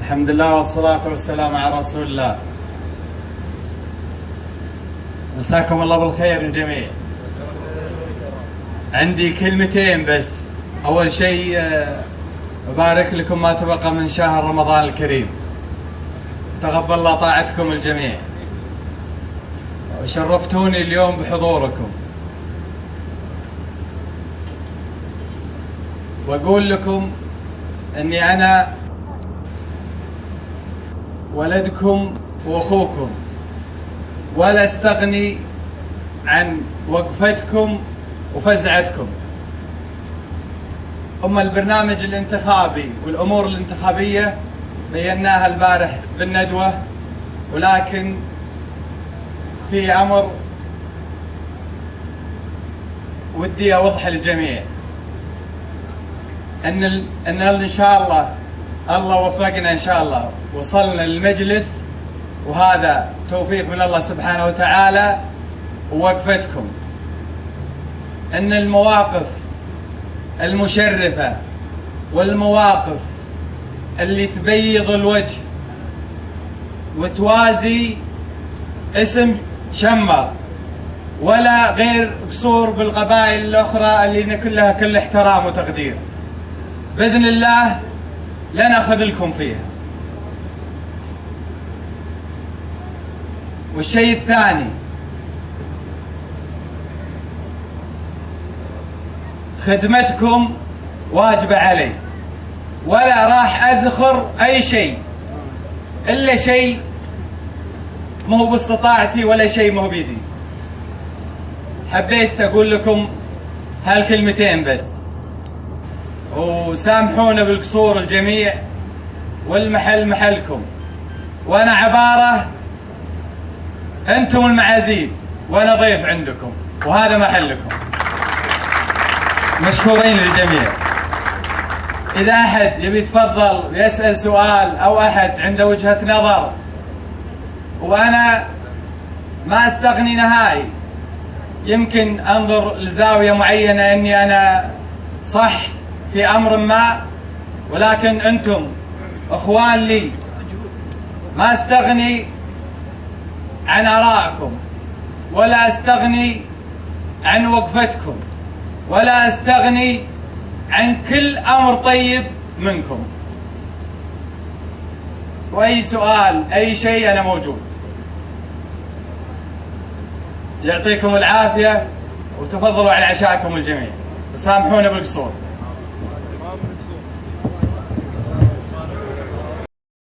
الحمد لله والصلاة والسلام على رسول الله. مساكم الله بالخير الجميع. عندي كلمتين بس. أول شيء أبارك لكم ما تبقى من شهر رمضان الكريم، تقبل الله طاعتكم الجميع، وشرفتوني اليوم بحضوركم. وأقول لكم أني أنا ولدكم وأخوكم، ولا استغني عن وقفتكم وفزعتكم. أما البرنامج الانتخابي والأمور الانتخابية بيناها البارح بالندوة، ولكن في أمر ودي أوضح للجميع، إن شاء الله وفقنا إن شاء الله، وصلنا للمجلس، وهذا توفيق من الله سبحانه وتعالى ووقفتكم. إن المواقف المشرفة والمواقف اللي تبيض الوجه وتوازي اسم شمر، ولا غير قصور بالقبائل الأخرى اللي كلها كل احترام وتقدير، بإذن الله لن أخذلكم فيها. والشيء الثاني، خدمتكم واجبة علي، ولا راح أذخر أي شيء إلا شيء مو باستطاعتي ولا شيء مو بيدي. حبيت أقول لكم هالكلمتين بس، وسامحونا بالقصور الجميع، والمحل محلكم، وأنا عبارة أنتم المعازيم وأنا ضيف عندكم، وهذا محلكم. مشكورين للجميع. إذا أحد يبي يتفضل يسأل سؤال، أو أحد عنده وجهة نظر، وأنا ما أستغني نهائي، يمكن أنظر لزاوية معينة أني أنا صح في أمر ما، ولكن أنتم أخوان لي، ما أستغني عن آرائكم، ولا أستغني عن وقفتكم، ولا أستغني عن كل أمر طيب منكم. وأي سؤال أي شيء أنا موجود. يعطيكم العافية، وتفضلوا على عشاءكم الجميع، وسامحونا بالقصور.